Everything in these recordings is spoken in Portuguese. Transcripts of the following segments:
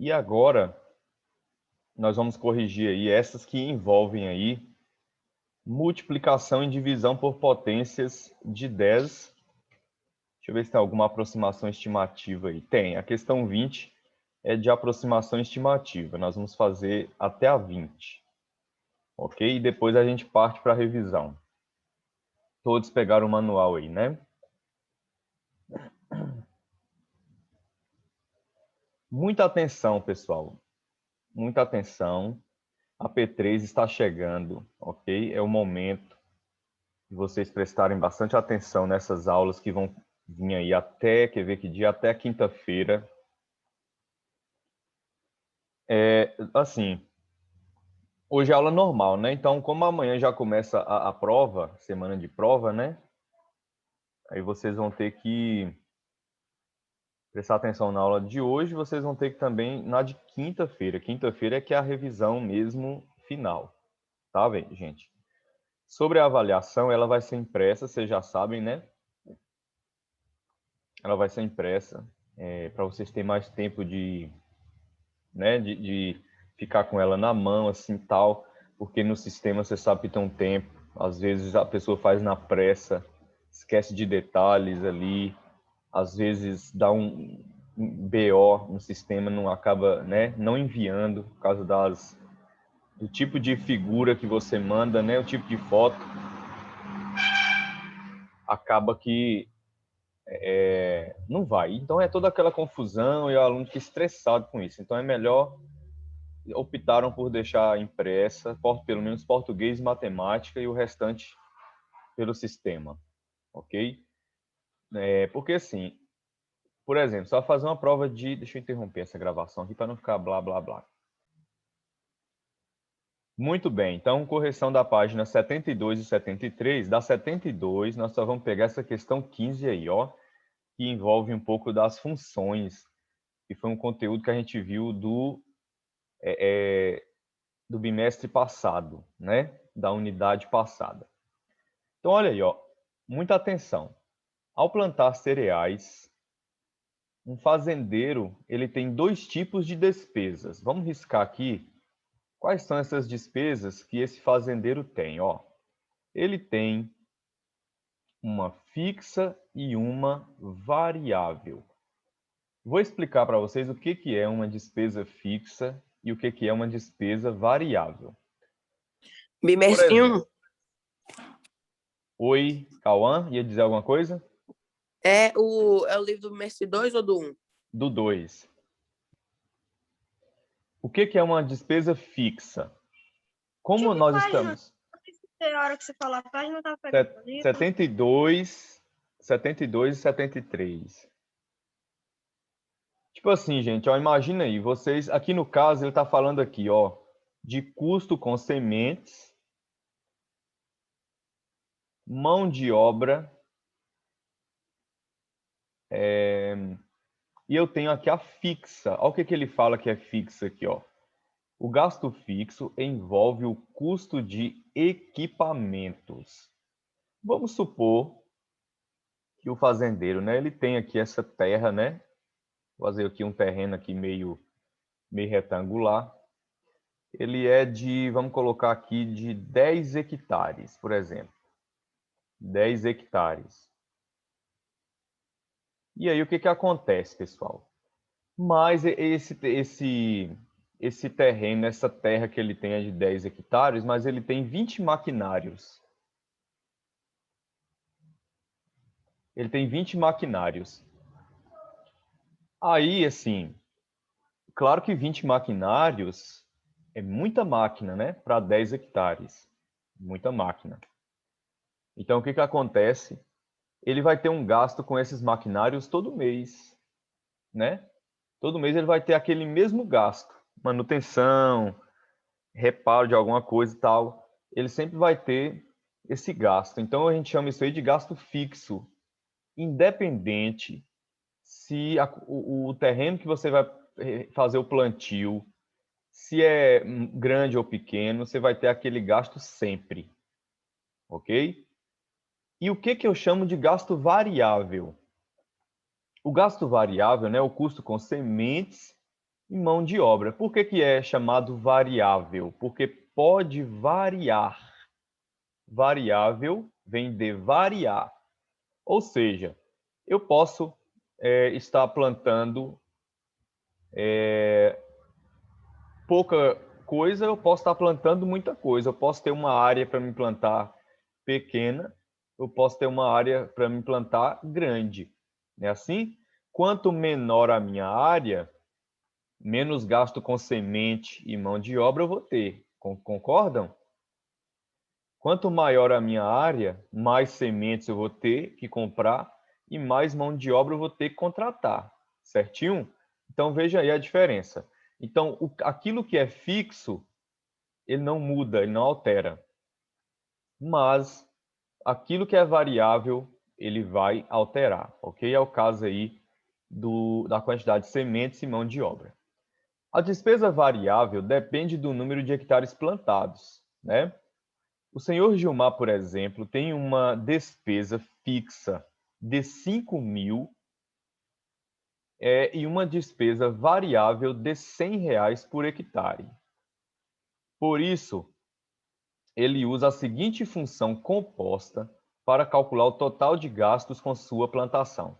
E agora nós vamos corrigir aí essas que envolvem aí multiplicação e divisão por potências de 10. Deixa eu ver se tem alguma aproximação estimativa aí. Tem, a questão 20 é de aproximação estimativa. Nós vamos fazer até a 20. Ok? E depois a gente parte para a revisão. Todos pegaram o manual aí, né? Muita atenção, pessoal. Muita atenção. A P3 está chegando, ok? É o momento de vocês prestarem bastante atenção nessas aulas que vão vir aí até, quer ver que dia? Até quinta-feira. Assim, hoje é aula normal, né? Então, como amanhã já começa a prova, semana de prova, né? Aí vocês vão ter que prestar atenção na aula de hoje, vocês vão ter que também na de quinta-feira. Quinta-feira é que é a revisão mesmo final, tá, gente? Sobre a avaliação, ela vai ser impressa, vocês já sabem, né? Ela vai ser impressa para vocês terem mais tempo né, de ficar com ela na mão, assim, tal, porque no sistema você sabe que tem um tempo, às vezes a pessoa faz na pressa, esquece de detalhes ali, às vezes dá um BO no sistema, não acaba, né, não enviando, por causa do tipo de figura que você manda, né, o tipo de foto, acaba que não vai. Então é toda aquela confusão e o aluno fica estressado com isso. Então é melhor, optaram por deixar impressa, pelo menos português e matemática, e o restante pelo sistema, ok? Porque assim, por exemplo, só fazer uma prova de... Deixa eu interromper essa gravação aqui para não ficar blá, blá, blá. Muito bem, então correção da página 72 e 73. Da 72, nós só vamos pegar essa questão 15 aí, ó, que envolve um pouco das funções, que foi um conteúdo que a gente viu do bimestre passado, né? Da unidade passada. Então, olha aí, ó, muita atenção. Ao plantar cereais, um fazendeiro ele tem dois tipos de despesas. Vamos riscar aqui quais são essas despesas que esse fazendeiro tem. Ó, ele tem uma fixa e uma variável. Vou explicar para vocês o que é uma despesa fixa e o que é uma despesa variável. Por Bimestre 1 exemplo, oi, Cauã, ia dizer alguma coisa? é o livro do bimestre 2 ou do 1? Do 2. O que é uma despesa fixa? Como Que nós página? estamos? A hora que você falou a página, eu tava pegando o livro. 72, 72 e 73. Tipo assim, gente, ó, imagina aí, vocês, aqui no caso, ele está falando aqui, ó, de custo com sementes, mão de obra, e eu tenho aqui a fixa. Olha o que ele fala que é fixa aqui, ó. O gasto fixo envolve o custo de equipamentos. Vamos supor que o fazendeiro, né, ele tem aqui essa terra, né? Vou fazer aqui um terreno aqui meio retangular. Ele é de, vamos colocar aqui, de 10 hectares, por exemplo. 10 hectares. E aí, o que acontece, pessoal? Mas esse terreno, essa terra que ele tem é de 10 hectares, mas ele tem 20 maquinários. Ele tem 20 maquinários. Aí, assim, claro que 20 maquinários é muita máquina, né? Para 10 hectares. Muita máquina. Então, o que acontece? Ele vai ter um gasto com esses maquinários todo mês, né? Todo mês ele vai ter aquele mesmo gasto. Manutenção, reparo de alguma coisa e tal. Ele sempre vai ter esse gasto. Então, a gente chama isso aí de gasto fixo. Independente se o terreno que você vai fazer o plantio, se é grande ou pequeno, você vai ter aquele gasto sempre. Ok? E o que eu chamo de gasto variável? O gasto variável, né, o custo com sementes e mão de obra. Por que que é chamado variável? Porque pode variar. Variável vem de variar. Ou seja, eu posso estar plantando pouca coisa, eu posso estar plantando muita coisa. Eu posso ter uma área para me plantar pequena, eu posso ter uma área para me plantar grande. Não é assim? Quanto menor a minha área, menos gasto com semente e mão de obra eu vou ter. Concordam? Quanto maior a minha área, mais sementes eu vou ter que comprar e mais mão de obra eu vou ter que contratar. Certinho? Então veja aí a diferença. Então, aquilo que é fixo, ele não muda, ele não altera. Mas aquilo que é variável, ele vai alterar, ok? É o caso aí da quantidade de sementes e mão de obra. A despesa variável depende do número de hectares plantados, né? O senhor Gilmar, por exemplo, tem uma despesa fixa de 5.000 e uma despesa variável de R$ 100 por hectare. Por isso, ele usa a seguinte função composta para calcular o total de gastos com sua plantação.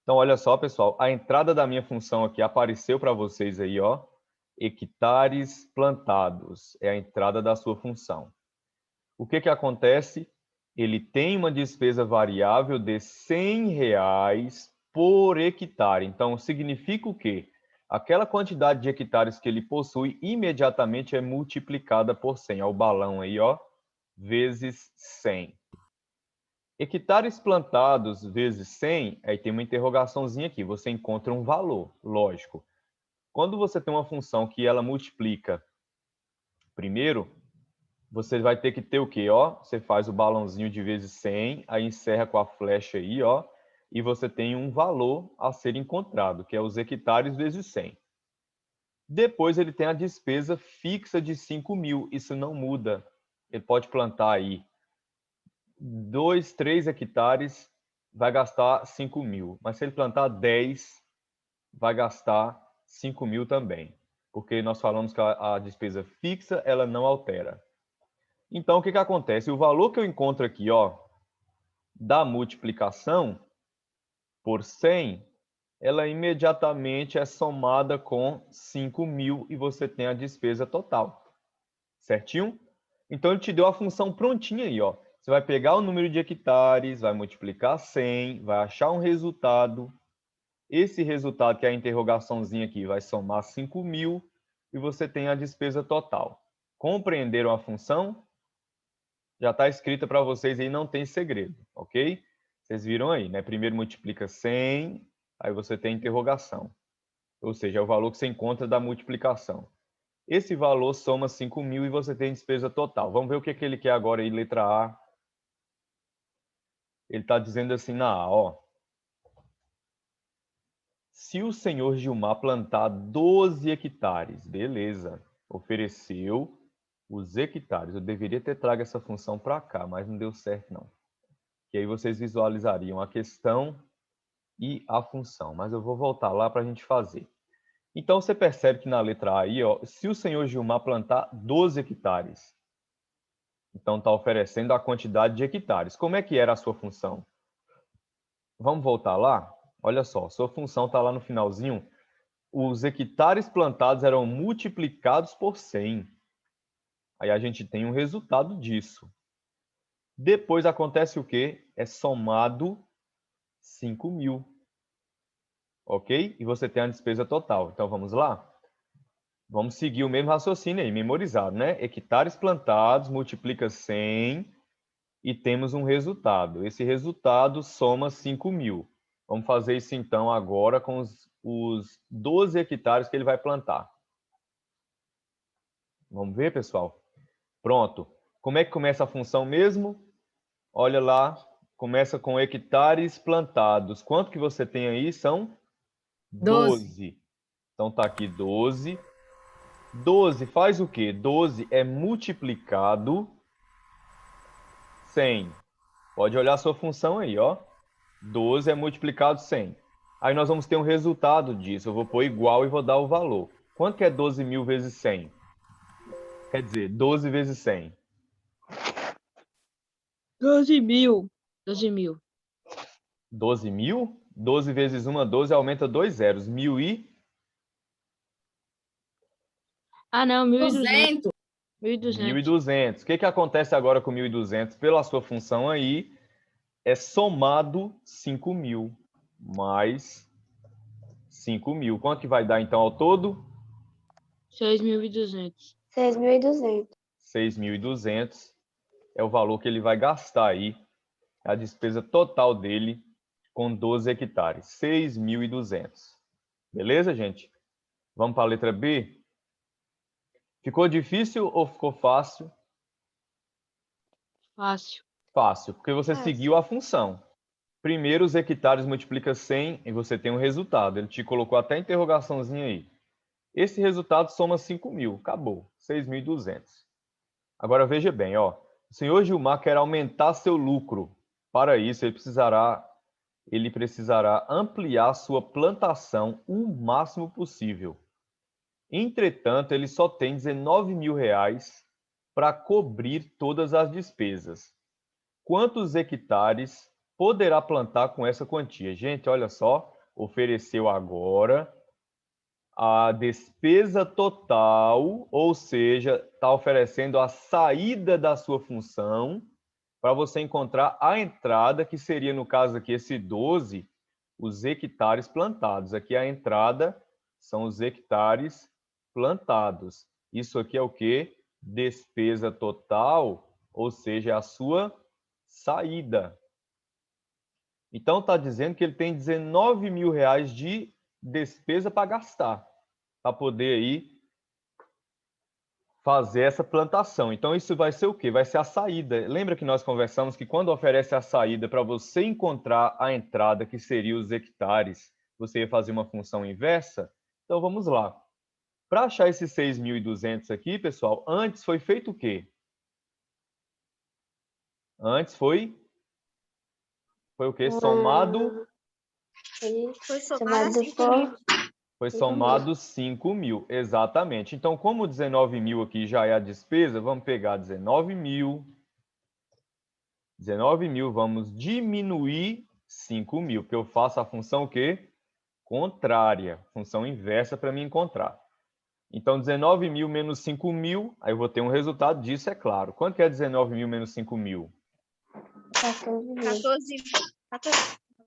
Então, olha só, pessoal, a entrada da minha função aqui apareceu para vocês aí, ó. Hectares plantados é a entrada da sua função. O que que acontece? Ele tem uma despesa variável de R$ 100 por hectare. Então, significa o quê? Aquela quantidade de hectares que ele possui imediatamente é multiplicada por 100. Olha o balão aí, ó, vezes 100. Hectares plantados vezes 100, aí tem uma interrogaçãozinha aqui. Você encontra um valor, lógico. Quando você tem uma função que ela multiplica primeiro, você vai ter que ter o quê? Ó, você faz o balãozinho de vezes 100, aí encerra com a flecha aí, ó, e você tem um valor a ser encontrado, que é os hectares vezes 100. Depois ele tem a despesa fixa de 5.000, isso não muda. Ele pode plantar aí 2, 3 hectares, vai gastar 5.000. Mas se ele plantar 10, vai gastar 5.000 também. Porque nós falamos que a despesa fixa, ela não altera. Então, o que que acontece? O valor que eu encontro aqui, ó, da multiplicação por 100, ela imediatamente é somada com 5.000 e você tem a despesa total. Certinho? Então, ele te deu a função prontinha aí, ó. Você vai pegar o número de hectares, vai multiplicar 100, vai achar um resultado. Esse resultado, que é a interrogaçãozinha aqui, vai somar 5.000 e você tem a despesa total. Compreenderam a função? Já está escrita para vocês aí, não tem segredo, ok? Vocês viram aí, né? Primeiro multiplica 100, aí você tem interrogação. Ou seja, é o valor que você encontra da multiplicação. Esse valor soma 5.000 e você tem despesa total. Vamos ver o que que ele quer agora aí, letra A. Ele está dizendo assim na A, ó. Se o senhor Gilmar plantar 12 hectares, beleza, ofereceu os hectares. Eu deveria ter trago essa função para cá, mas não deu certo não. Que aí vocês visualizariam a questão e a função. Mas eu vou voltar lá para a gente fazer. Então, você percebe que na letra A aí, ó, se o senhor Gilmar plantar 12 hectares, então está oferecendo a quantidade de hectares. Como é que era a sua função? Vamos voltar lá? Olha só, sua função está lá no finalzinho. Os hectares plantados eram multiplicados por 100. Aí a gente tem um resultado disso. Depois acontece o quê? É somado 5.000. Ok? E você tem a despesa total. Então, vamos lá? Vamos seguir o mesmo raciocínio aí, memorizado, né? Hectares plantados multiplica 100 e temos um resultado. Esse resultado soma 5.000. Vamos fazer isso, então, agora com os 12 hectares que ele vai plantar. Vamos ver, pessoal? Pronto. Como é que começa a função mesmo? Olha lá, começa com hectares plantados. Quanto que você tem aí? São 12. Então, tá aqui 12. 12 faz o quê? 12 é multiplicado 100. Pode olhar a sua função aí, ó. 12 é multiplicado 100. Aí nós vamos ter um resultado disso. Eu vou pôr igual e vou dar o valor. Quanto que é 12.000 vezes 100? Quer dizer, 12 vezes 100. 12.000. 12.000. 12.000? 12 vezes 1, 12, aumenta 2 zeros. 1.000 Ah, não, 1.200. 1.200. 1.200. O que que acontece agora com 1.200? Pela sua função aí, é somado 5.000 mais 5.000. Quanto que vai dar, então, ao todo? 6.200. 6.200. 6.200 é o valor que ele vai gastar aí, a despesa total dele com 12 hectares. 6.200. Beleza, gente? Vamos para a letra B? Ficou difícil ou ficou fácil? Fácil. Fácil, porque você Fácil. seguiu a função. Primeiro, os hectares multiplica 100 e você tem um resultado. Ele te colocou até a interrogaçãozinha aí. Esse resultado soma 5.000. Acabou. 6.200. Agora, veja bem, ó. O senhor Gilmar quer aumentar seu lucro. Para isso, ele precisará ampliar sua plantação o máximo possível. Entretanto, ele só tem 19.000 reais para cobrir todas as despesas. Quantos hectares poderá plantar com essa quantia? Gente, olha só, ofereceu agora a despesa total, ou seja, está oferecendo a saída da sua função para você encontrar a entrada, que seria, no caso aqui, esse 12, os hectares plantados. Aqui a entrada são os hectares plantados. Isso aqui é o quê? Despesa total, ou seja, a sua saída. Então, está dizendo que ele tem 19.000 reais de despesa para gastar, para poder aí fazer essa plantação. Então, isso vai ser o quê? Vai ser a saída. Lembra que nós conversamos que quando oferece a saída para você encontrar a entrada, que seria os hectares, você ia fazer uma função inversa? Então, vamos lá. Para achar esses 6.200 aqui, pessoal, antes foi feito o quê? Antes foi o quê? Somado. Foi somado 5.000. Foi somado 5.000, exatamente. Então, como 19.000 aqui já é a despesa, vamos pegar 19.000. 19.000, vamos diminuir 5.000, porque eu faço a função o quê? Contrária, função inversa para me encontrar. Então, 19.000 menos 5.000, aí eu vou ter um resultado disso, é claro. Quanto que é 19.000 menos 5.000? 14.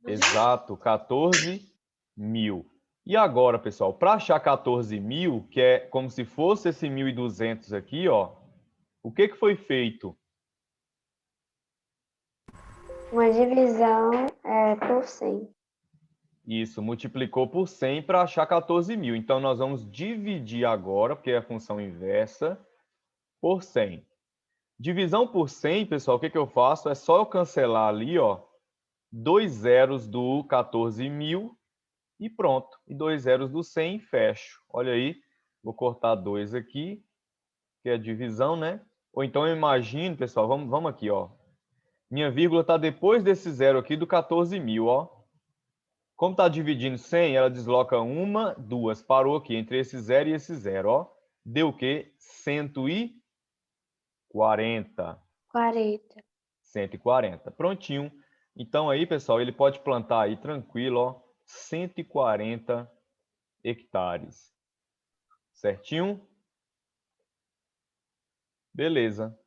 Exato, 14.000. E agora, pessoal, para achar 14.000, que é como se fosse esse 1.200 aqui, ó, o que foi feito? Uma divisão por 100. Isso, multiplicou por 100 para achar 14.000. Então, nós vamos dividir agora, porque é a função inversa, por 100. Divisão por 100, pessoal, o que eu faço? É só eu cancelar ali, ó, 2 zeros do 14.000 e pronto. E 2 zeros do 100 e fecho. Olha aí, vou cortar 2 aqui, que é a divisão, né? Ou então eu imagino, pessoal, vamos aqui, ó. Minha vírgula está depois desse zero aqui do 14.000, ó. Como está dividindo 100, ela desloca uma, duas. Parou aqui entre esse zero e esse zero, ó. Deu o quê? 140. 40. 140. Prontinho. Então aí, pessoal, ele pode plantar aí tranquilo, ó, 140 hectares. Certinho? Beleza.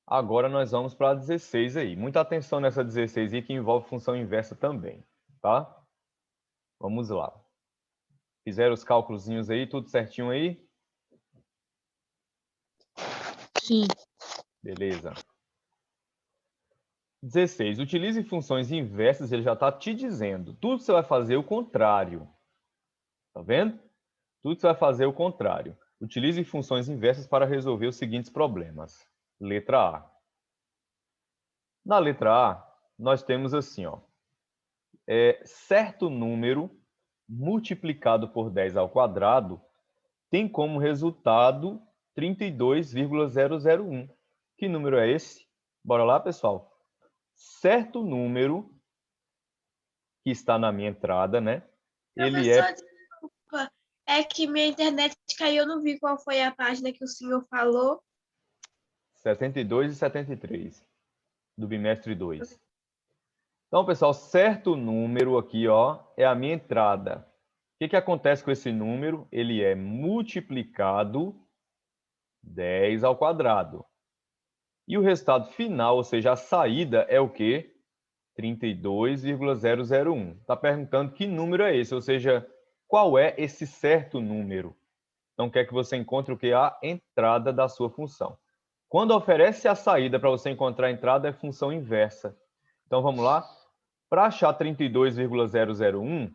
Agora nós vamos para a 16 aí. Muita atenção nessa 16 aí, que envolve função inversa também, tá? Vamos lá. Fizeram os cálculozinhos aí, tudo certinho aí? Sim. Beleza. 16. Utilize funções inversas, ele já está te dizendo. Tudo você vai fazer o contrário. Tá vendo? Tudo você vai fazer o contrário. Utilize funções inversas para resolver os seguintes problemas. Letra A. Na letra A, nós temos assim, ó. Certo número multiplicado por 10 ao quadrado tem como resultado 32,001. Que número é esse? Bora lá, pessoal. Certo número que está na minha entrada, né? Ele Professor, desculpa. É que minha internet caiu, eu não vi qual foi a página que o senhor falou. 72 e 73, do bimestre 2. Então, pessoal, certo número aqui, ó, é a minha entrada. O que acontece com esse número? Ele é multiplicado 10 ao quadrado. E o resultado final, ou seja, a saída, é o quê? 32,001. Está perguntando que número é esse, ou seja, qual é esse certo número. Então, quer que você encontre o que? A entrada da sua função. Quando oferece a saída para você encontrar a entrada, é função inversa. Então, vamos lá? Para achar 32,001,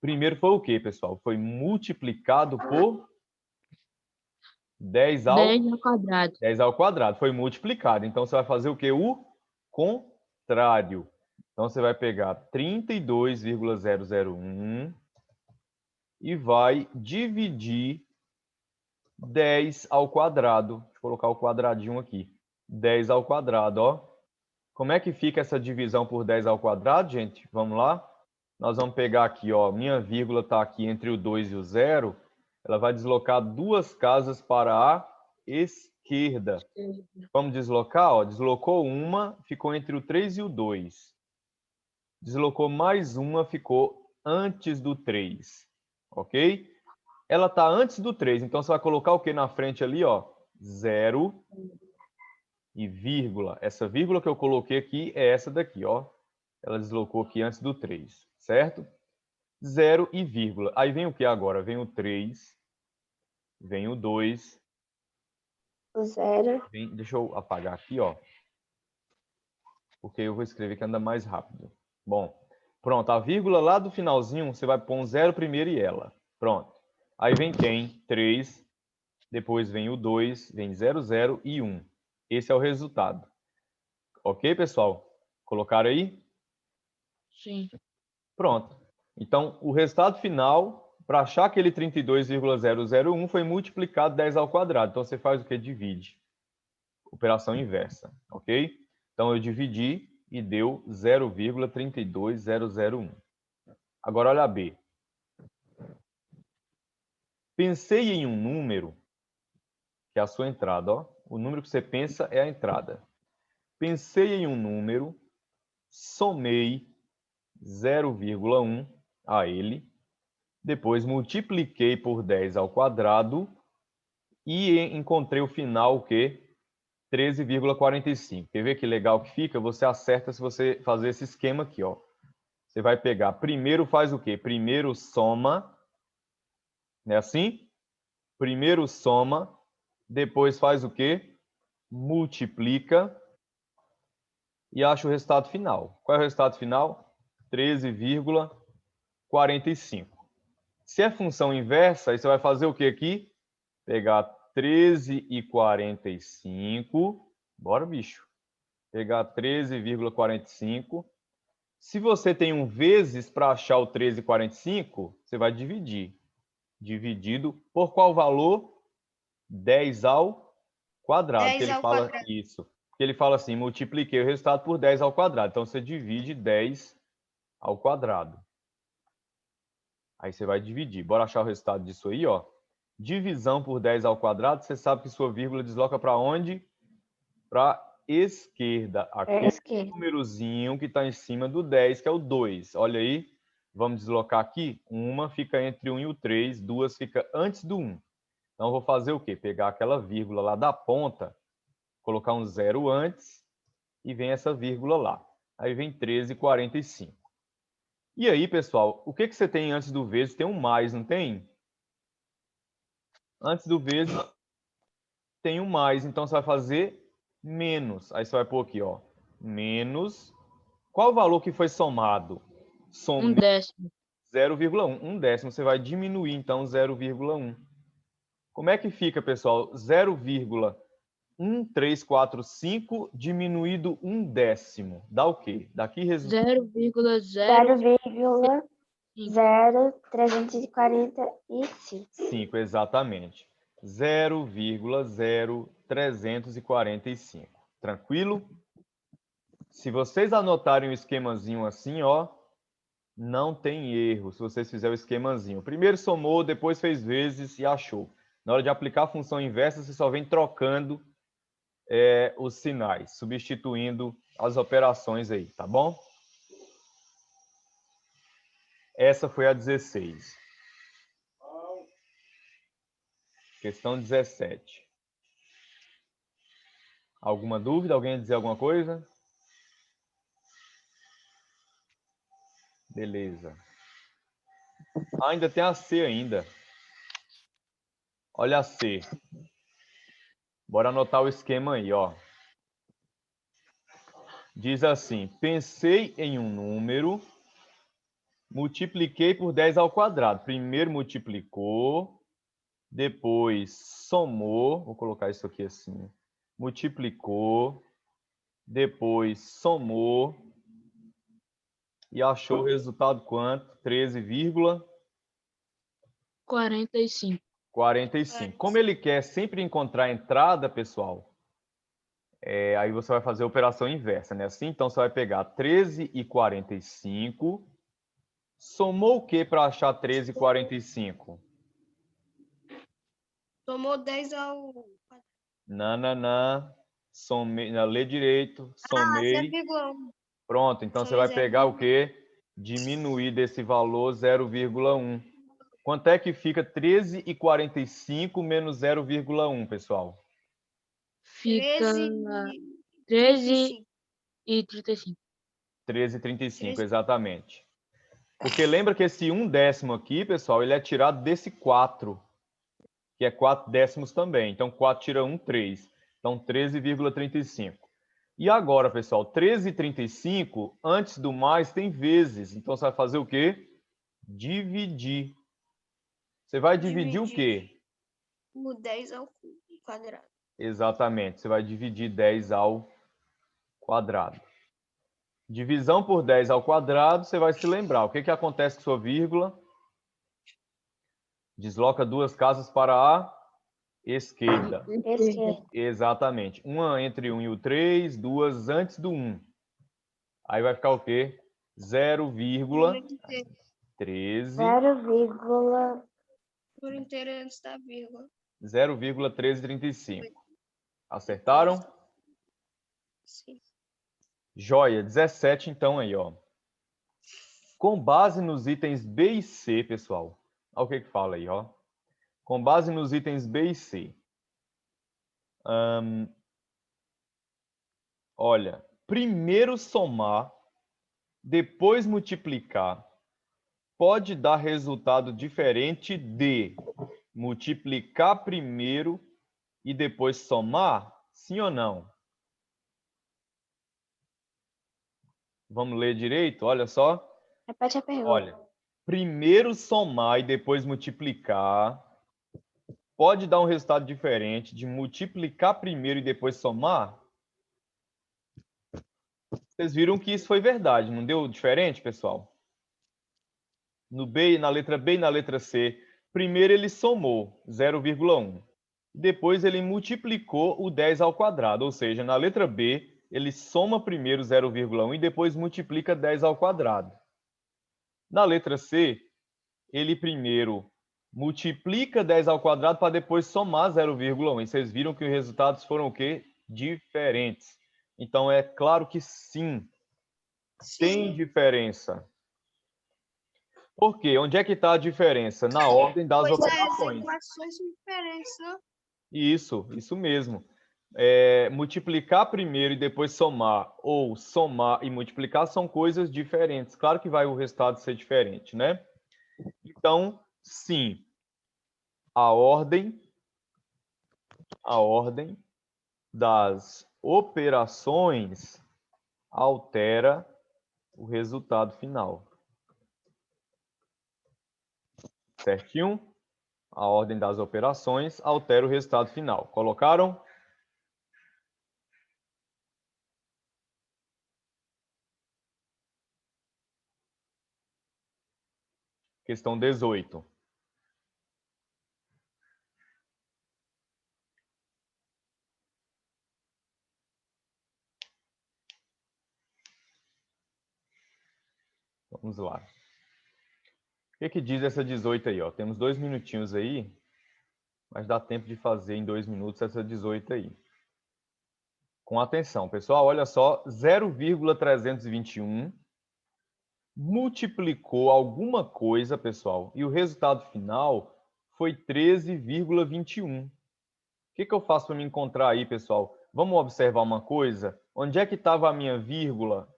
primeiro foi o quê, pessoal? Foi multiplicado por 10 ao 10 ao quadrado. 10 ao quadrado. Foi multiplicado. Então, você vai fazer o quê? O contrário. Então, você vai pegar 32,001 e vai dividir 10 ao quadrado. Deixa eu colocar o quadradinho aqui. 10 ao quadrado, ó. Como é que fica essa divisão por 10 ao quadrado, gente? Vamos lá? Nós vamos pegar aqui, ó. Minha vírgula está aqui entre o 2 e o 0. Ela vai deslocar 2 casas para a esquerda. Vamos deslocar, ó. Deslocou uma, ficou entre o 3 e o 2. Deslocou mais uma, ficou antes do 3. Ok? Ela está antes do 3, então você vai colocar o que na frente ali, ó? 0 e vírgula. Essa vírgula que eu coloquei aqui é essa daqui, ó. Ela deslocou aqui antes do 3, certo? 0 e vírgula. Aí vem o que agora? Vem o 3, vem o 2. O 0. Deixa eu apagar aqui, ó. Porque eu vou escrever que anda mais rápido. Bom, pronto. A vírgula lá do finalzinho, você vai pôr um 0 primeiro e ela. Pronto. Aí vem quem? 3. Depois vem o 2, vem 0, 0 e 1. Esse é o resultado. Ok, pessoal? Colocaram aí? Sim. Pronto. Então, o resultado final, para achar aquele 32,001, foi multiplicado 10 ao quadrado. Então, você faz o que? Divide. Operação inversa. Ok? Então, eu dividi e deu 0,32001. Agora, olha a B. Pensei em um número, que é a sua entrada, ó. O número que você pensa é a entrada. Pensei em um número, somei 0,1 a ele, depois multipliquei por 10 ao quadrado e encontrei o final, o quê? 13,45. Quer ver que legal que fica? Você acerta se você fazer esse esquema aqui, ó. Você vai pegar, primeiro faz o quê? Primeiro soma, não é assim? Primeiro soma, depois faz o quê? Multiplica e acha o resultado final. Qual é o resultado final? 13,45. Se é função inversa, aí você vai fazer o que aqui? Pegar 13,45. Bora, bicho. Pegar 13,45. Se você tem um vezes para achar o 13,45, você vai dividir. Dividido por qual valor? 10 ao quadrado. 10 Que ele ao fala quadrado. isso. Que ele fala assim, multipliquei o resultado por 10 ao quadrado. Então, você divide 10 ao quadrado. Aí você vai dividir. Bora achar o resultado disso aí, ó. Divisão por 10 ao quadrado, você sabe que sua vírgula desloca para onde? Para esquerda. Aquele númerozinho que está em cima do 10, que é o 2. Olha aí. Vamos deslocar aqui. Uma fica entre 1 e o 3, duas fica antes do 1. Então, eu vou fazer o quê? Pegar aquela vírgula lá da ponta, colocar um 0 antes e vem essa vírgula lá. Aí vem 13,45. E aí, pessoal, o que você tem antes do vezes? Tem um mais, não tem? Antes do vezes tem um mais, então você vai fazer menos. Aí você vai pôr aqui, ó, menos. Qual o valor que foi somado? Um décimo. 0,1. Um décimo. Você vai diminuir, então, 0,1. Como é que fica, pessoal? 0,1345 diminuído um décimo. Dá o quê? Daqui resultado 0,0345. 5, exatamente. 0,0345. Tranquilo? Se vocês anotarem o esquemazinho assim, ó, Não tem erro se vocês fizerem o esquemazinho. Primeiro somou, depois fez vezes e achou. Na hora de aplicar a função inversa, você só vem trocando os sinais, substituindo as operações aí, tá bom? Essa foi a 16. Questão 17. Alguma dúvida? Alguém ia dizer alguma coisa? Beleza. Ainda tem a C ainda. Olha a C. Bora anotar o esquema aí, ó. Diz assim: pensei em um número, multipliquei por 10 ao quadrado. Primeiro multiplicou, depois somou, vou colocar isso aqui assim. Multiplicou, depois somou e achou o resultado quanto? 45. 13,45. Como ele quer sempre encontrar a entrada, pessoal, aí você vai fazer a operação inversa, né? Assim, então você vai pegar 13,45. Somou o que para achar 13,45? Tomou 10 ao... Nananã. Somei, lê direito. Ah, Somei. 0,1. Pronto, então você Somei vai pegar o 0,1. quê? Diminuir desse valor 0,1. Quanto é que fica 13,45 menos 0,1, pessoal? Fica 13 13 e 35. 13,35, exatamente. Porque lembra que esse 1/10 aqui, pessoal, ele é tirado desse 4, que é 4 décimos também. Então, 4 tira 1, 3. Então, 13,35. E agora, pessoal, 13,35, antes do mais, tem vezes. Então, você vai fazer o quê? Dividir. Você vai dividir o quê? O 10 ao quadrado. Exatamente, você vai dividir 10 ao quadrado. Divisão por 10 ao quadrado, você vai se lembrar. O que que acontece com sua vírgula? Desloca duas casas para a esquerda. Esquerda. Exatamente. Uma entre 1 e o 3, duas antes do 1. Aí vai ficar o quê? 0,13. 0,1335. Por inteiro antes da vírgula. 0,1335. Acertaram? Sim. Joia. 17 então aí, ó. Com base nos itens B e C, pessoal. Olha o que que fala aí, ó. Com base nos itens B e C. Olha, primeiro somar, depois multiplicar, pode dar resultado diferente de multiplicar primeiro e depois somar? Sim ou não? Vamos ler direito? Olha só. Repete a pergunta. Olha, primeiro somar e depois multiplicar pode dar um resultado diferente de multiplicar primeiro e depois somar? Vocês viram que isso foi verdade, não deu diferente, pessoal? No B, na letra B e na letra C, primeiro ele somou 0,1. Depois ele multiplicou o 10 ao quadrado, ou seja, na letra B, ele soma primeiro 0,1 e depois multiplica 10 ao quadrado. Na letra C, ele primeiro multiplica 10 ao quadrado para depois somar 0,1. E vocês viram que os resultados foram o quê? Diferentes. Então, é claro que sim, tem diferença. Por quê? Onde é que está a diferença? Na ordem das Pois é, as operações. equações são diferentes, né? Isso mesmo. Multiplicar primeiro e depois somar, ou somar e multiplicar são coisas diferentes. Claro que vai o resultado ser diferente, né? Então, sim, a ordem das operações altera o resultado final. Certinho? A ordem das operações altera o resultado final. Colocaram? Questão 18. Vamos lá. que diz essa 18 aí? Ó? Temos 2 minutinhos aí, mas dá tempo de fazer em 2 minutos essa 18 aí. Com atenção, pessoal, olha só, 0,321 multiplicou alguma coisa, pessoal, e o resultado final foi 13,21. O que eu faço para me encontrar aí, pessoal? Vamos observar uma coisa? Onde é que estava a minha vírgula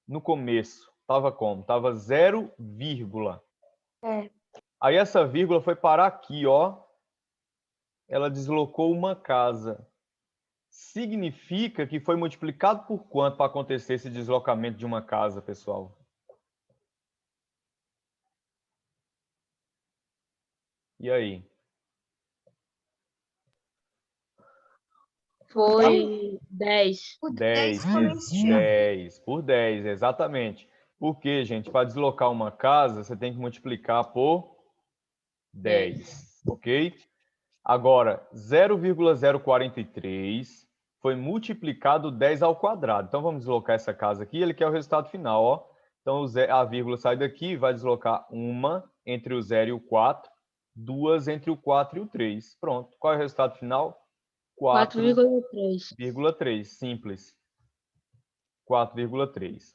no começo? Estava como? Estava 0, É. Aí essa vírgula foi parar aqui, ó. Ela deslocou uma casa. Significa que foi multiplicado por quanto para acontecer esse deslocamento de uma casa, pessoal? E aí? Foi 10. O 10, exponencial. 10, por 10, exatamente. Porque, gente, para deslocar uma casa, você tem que multiplicar por 10, ok? Agora, 0,043 foi multiplicado 10 ao quadrado. Então, vamos deslocar essa casa aqui, ele quer o resultado final, ó. Então, a vírgula sai daqui e vai deslocar uma entre o 0 e o 4, duas entre o 4 e o 3. Pronto. Qual é o resultado final? 4,3. 4,3. Simples. 4,3.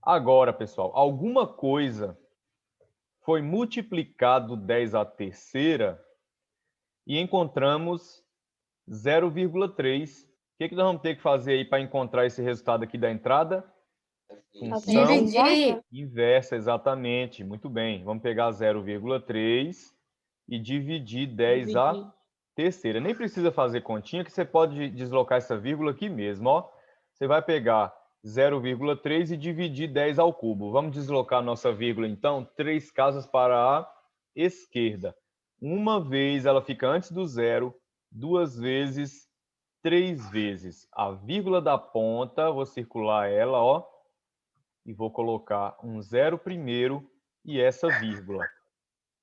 Agora, pessoal, alguma coisa foi multiplicado 10 à terceira e encontramos 0,3. O que nós vamos ter que fazer aí para encontrar esse resultado aqui da entrada? Função Dividir. inversa, exatamente. Muito bem. Vamos pegar 0,3 e dividir 10 à terceira. Nem precisa fazer continha, que você pode deslocar essa vírgula aqui mesmo, ó. Você vai pegar 0,3 e dividir 10 ao cubo. Vamos deslocar nossa vírgula, então, 3 casas para a esquerda. Uma vez ela fica antes do zero, 2 vezes, 3 vezes. A vírgula da ponta, vou circular ela, ó, e vou colocar um 0 primeiro e essa vírgula.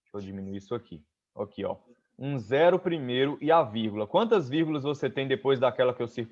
Deixa eu diminuir isso aqui. Aqui, ó. Um 0 primeiro e a vírgula. Quantas vírgulas você tem depois daquela que eu circulei?